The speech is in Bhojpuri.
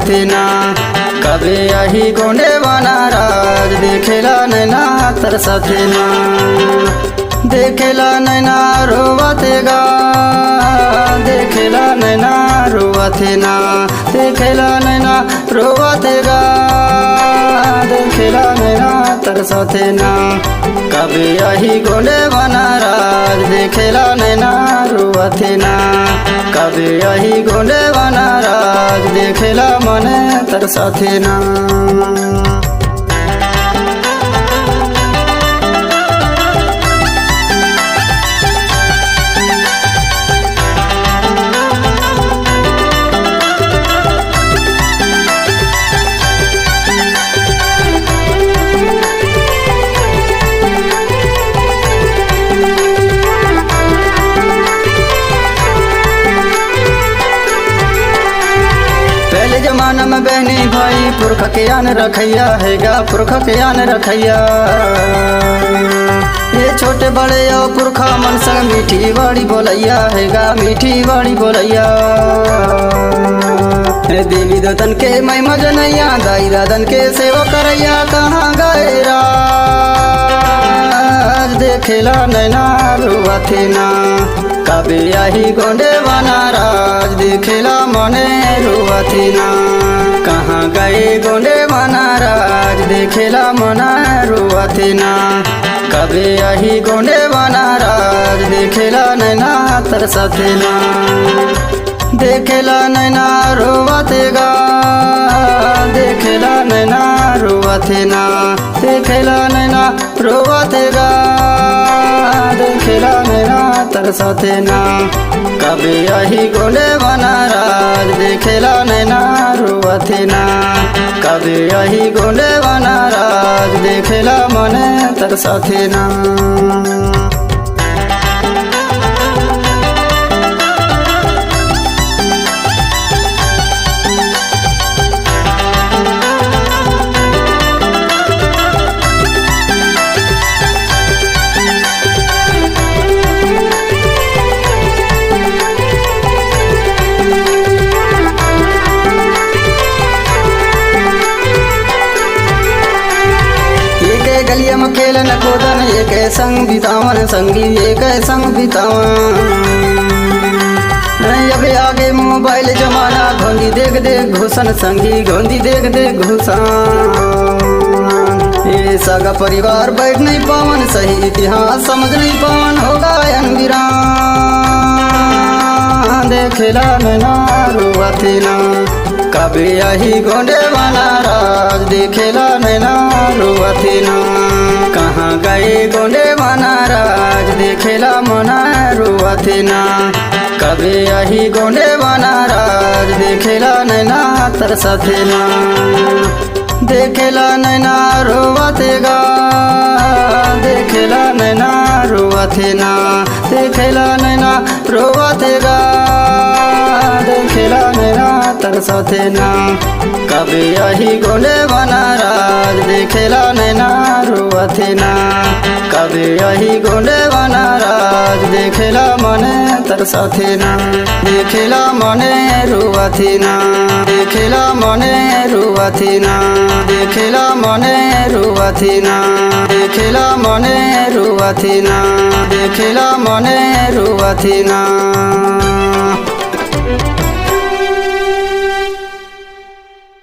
रुआथे ना। कभी यही गोंडे बना राज देखेला नैना तरसथे ना। देखेला नैना रोवतेगा देखेला नैना रोवथे ना। देखेला नैना रोवतेगा देखेला नैना तरसथे ना। कभी यही गोंडे बना राज देखेला नैना रोवथे ना। कभी यही गोंडे बना राज देखेला मने तरसथे ना। पहले जमाना में बहनी भाई पुरख के आन रखैया हैगा पुरख के आन रखैया। ये छोटे बड़े और पुरखा मन संग मीठी बाड़ी बोलैया हैगा मीठी बाड़ी बोलैया। देवी ददन के मैं मजनैया दाई दादन के सेवा करैया कहाँ गए राज देखेला नैना रुआथे ना। कभी यही गोंडे बना राज देखेला मने रुआथे ना। कहाँ गए गोंडे बना राज देखेला मना रुआथे ना। कभी यही गोंडे बना राज देखेला नैना तरसथे ना। देखेला नैना रोवतेगा देखेला नैना रोवथे ना। देखेला नैना रोवतेगा देखेला नैना तरसथे ना। कभी यही गोंडे बना राज देखेला नैना रोवथे ना। कभी यही गोंडे बना राज देखेला मने तरसथे ना। गलिया में खेलन कूदन एक संग बितावन संगी एक संग बितावन। अबे आगे मोबाइल जमाना गोंदी देख देख घुसन संगी गोंदी देख देख घुसन। ये सगा परिवार बैठ नहीं पावन सही इतिहास समझ नहीं पावन होगा अनवीरान। देखेला नैना रुआथे ना। कभी यही गोंडे बना राज देखेला नैना रुआथे ना। कहाँ गए गोंडे बना राज देखेला मना रुआथे ना। कभी यही गोंडे बना राज देखेला नैना तरसथे ना। देखेला नैना रोवतेगा देखेला नैना रोवथे ना। देखेला नैना रोवतेगा देखेला नैना तरसथे ना। कभी यही गोंडे बना राज देखेला नैना रोवथे ना। कभी यही गोंडे बना राज देखेला मने तरसथे ना। देखेला मने रुआथे ना। देखेला मने रुआथे ना। देखेला मने रुआथे ना। देखेला मने रुआथे ना। देखेला मने रुआथे ना।